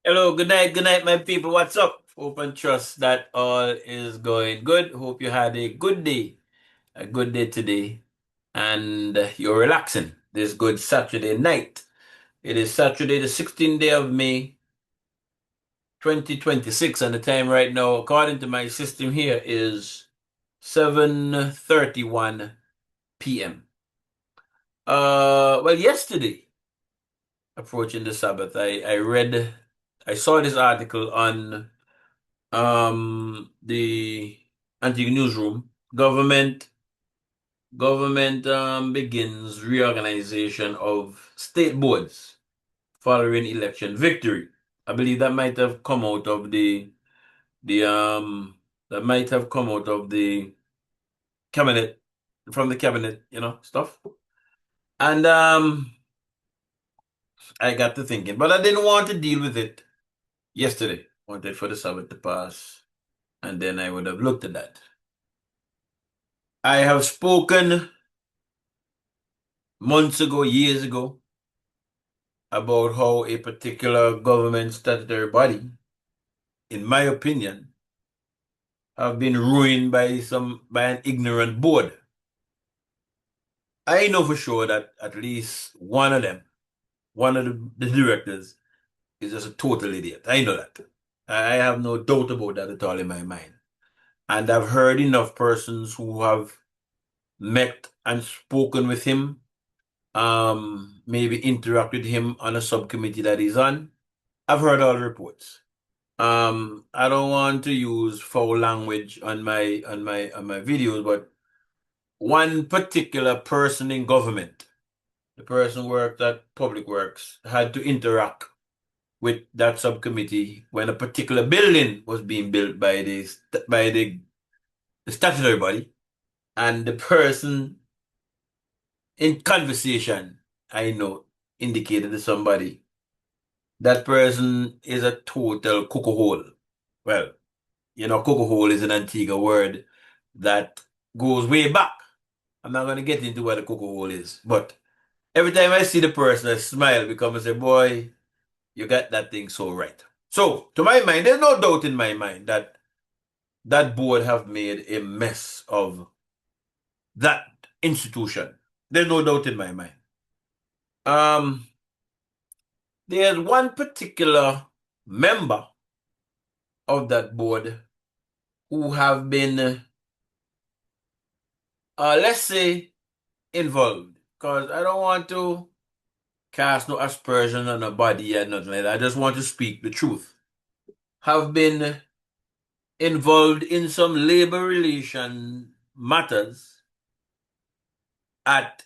Hello, good night, my people. What's up? Hope and trust that all is going good. Hope you had a good day today, and you're relaxing this good Saturday night. It is Saturday, the 16th day of May, 2026, and the time right now, according to my system here, is 7:31 p.m. Well, yesterday, approaching the Sabbath, I saw this article on the Antigua newsroom. Government begins reorganization of state boards following election victory. I believe that might have come out of the that might have come out of the cabinet from the cabinet, stuff. And I got to thinking, but I didn't want to deal with it yesterday. Wanted for the Sabbath to pass, and then I would have looked at that. I have spoken months ago, years ago, about how a particular government statutory body, in my opinion, have been ruined by an ignorant board. I know for sure that at least one of them, one of the directors, is just a total idiot. I know that. I have no doubt about that at all in my mind. And I've heard enough persons who have met and spoken with him, maybe interact with him on a subcommittee that he's on. I've heard all the reports. I don't want to use foul language on my videos, but one particular person in government, the person who worked at Public Works, had to interact with that subcommittee when a particular building was being built by the statutory body, and the person in conversation, I know, indicated to somebody that person is a total cuckoo hole. Well, cocoa hole is an Antigua word that goes way back. I'm not going to get into what a cocoa hole is, but every time I see the person, I smile because I say, boy, you got that thing so right. So, to my mind, there's no doubt in my mind that that board have made a mess of that institution. There's no doubt in my mind. Um, there's one particular member of that board who have been, let's say, involved because I don't want to cast no aspersion on nobody and nothing like that. I just want to speak the truth. Have been involved in some labor relation matters at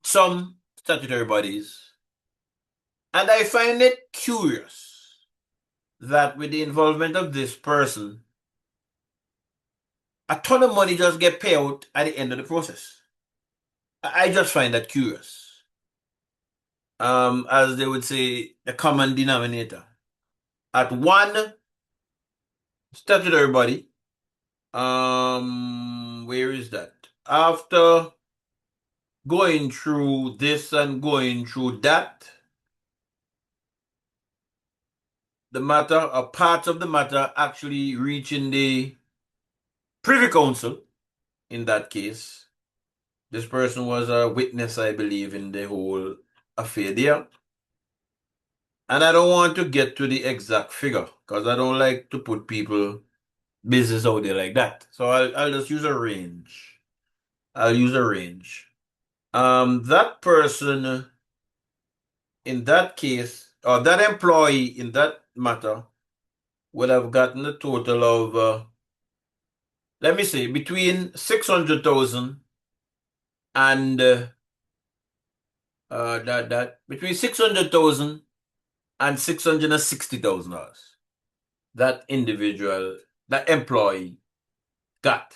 some statutory bodies. And I find it curious that with the involvement of this person, a ton of money just get paid out at the end of the process. I just find that curious. As they would say, the common denominator. At one statutory body, where is that? After going through this and going through that, the matter, or parts of the matter, actually reaching the Privy Council. In that case, this person was a witness, I believe, in the whole affair there. And I don't want to get to the exact figure because I don't like to put people business out there like that. So I'll just use a range. I'll use a range. That person in that case, or that employee in that matter, would have gotten a total of, let me say, between 600,000 and that between 600,000 and $660,000. That individual, that employee got.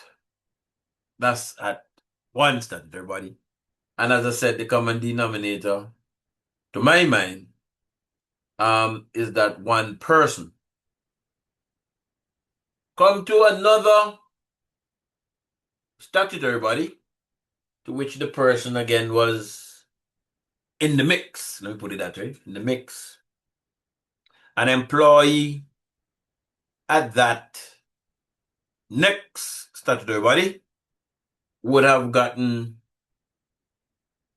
That's at one standard, body. And as I said, the common denominator, to my mind, is that one person. Come to another statutory body, to which the person again was in the mix. Let me put it that way, in the mix. an employee at that next statutory body would have gotten,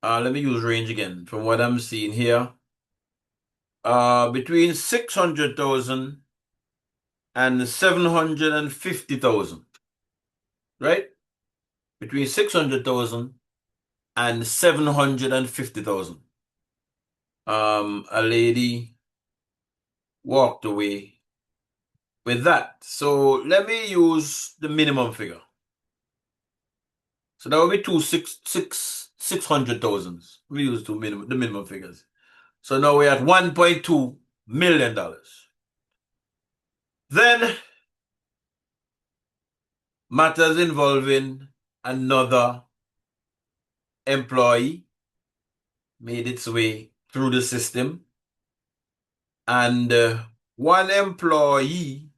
let me use range again from what I'm seeing here, between 600,000 and 750,000, right? Between 600,000 and 750,000. A lady walked away with that. So let me use the minimum figure. So that would be 600,000. We use the minimum figures. So now we're at $1.2 million. Then matters involving another employee made its way through the system, and one employee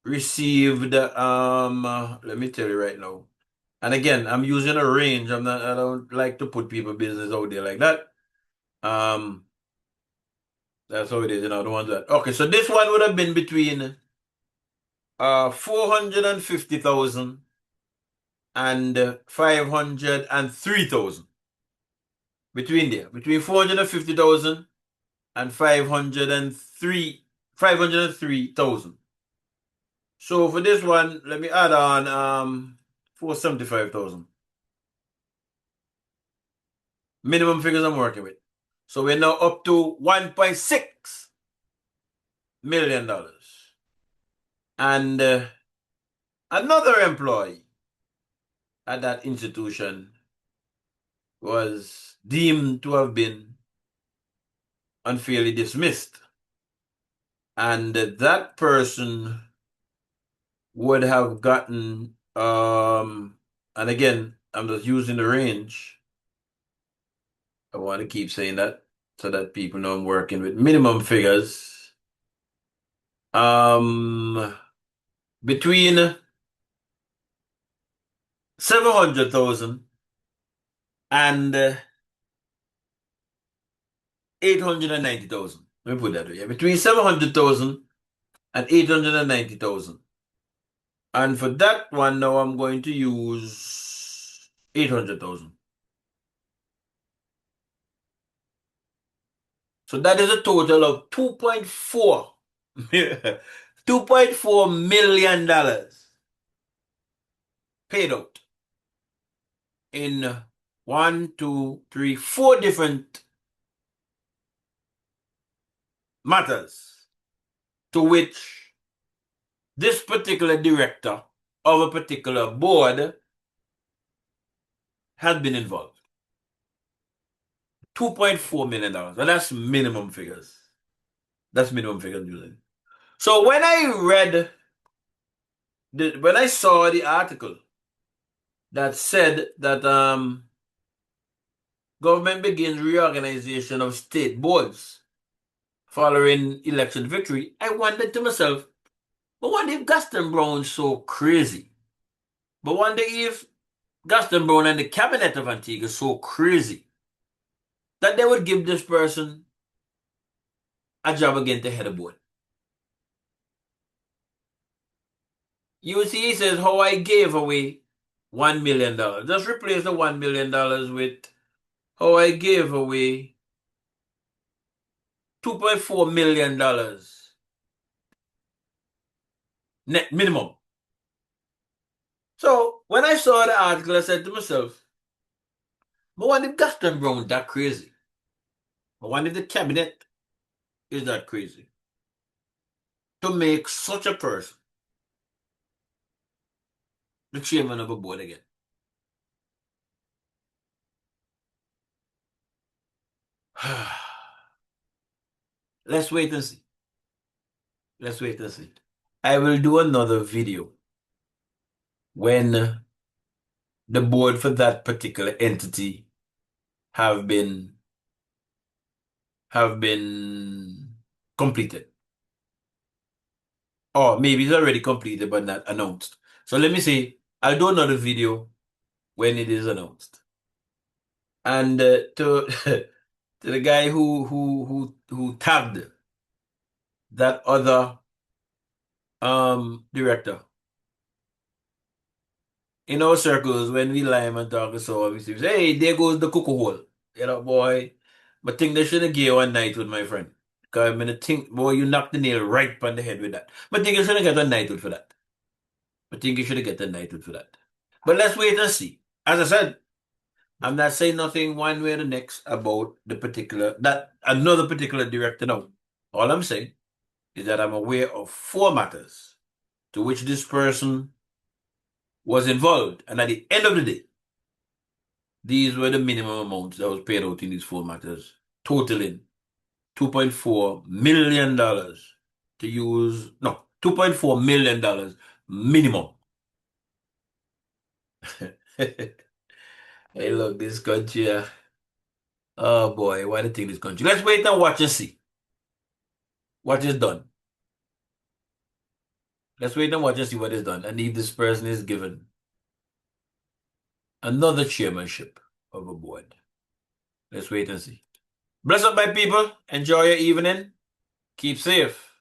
received, let me tell you right now. And again, I'm using a range. I don't like to put people business out there like that. That's how it is, I don't want that. Okay, so this one would have been between 450,000 and 503,000. Between 450,000 and 503,000. So for this one, let me add on 475,000. Minimum figures I'm working with. So we're now up to $1.6 million. And another employee at that institution was deemed to have been unfairly dismissed. And that person would have gotten, and again, I'm just using the range. I want to keep saying that so that people know I'm working with minimum figures. Between 700,000 and 890,000. Let me put that way. Between 700,000 and 890,000. And for that one, now I'm going to use 800,000. So that is a total of $2.4 million paid out in 1, 2, 3, 4 different matters to which this particular director of a particular board had been involved. $2.4 million. And that's minimum figures. That's minimum figures using. So when I saw the article that said that government begins reorganization of state boards following election victory, I wondered to myself, but wonder if Gaston Brown's so crazy? But wonder if Gaston Brown and the cabinet of Antigua is so crazy that they would give this person a job again to head a board. You see, he says, how I gave away $1 million. Just replace the $1 million with how I gave away $2.4 million net minimum. So when I saw the article, I said to myself, but what if Gaston Brown that crazy? But what if the cabinet is that crazy to make such a person the chairman of a board again? Let's wait and see. Let's wait and see. I will do another video when the board for that particular entity have been completed. Or maybe it's already completed but not announced. So let me say, I'll do another video when it is announced. And to to the guy who tagged that other director. In our circles, when we lie and talk, so we say, hey, there goes the cuckoo hole. You know, boy. But think they should have gave one night with my friend. Because I'm gonna think, boy, you knocked the nail right on the head with that. But think you should have get a knighthood for that. But think you should have get a knighthood for that. But let's wait and see. As I said, I'm not saying nothing one way or the next about the particular, that another particular director. No. All I'm saying is that I'm aware of 4 matters to which this person was involved. And at the end of the day, these were the minimum amounts that was paid out in these 4 matters, totaling $2.4 million to use, no, $2.4 million minimum. Hey, look, this country. Oh boy, why do you think this country? Let's wait and watch and see what is done. Let's wait and watch and see what is done. And if this person is given another chairmanship of a board. Let's wait and see. Bless up, my people. Enjoy your evening. Keep safe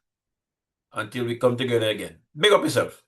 until we come together again. Big up yourself.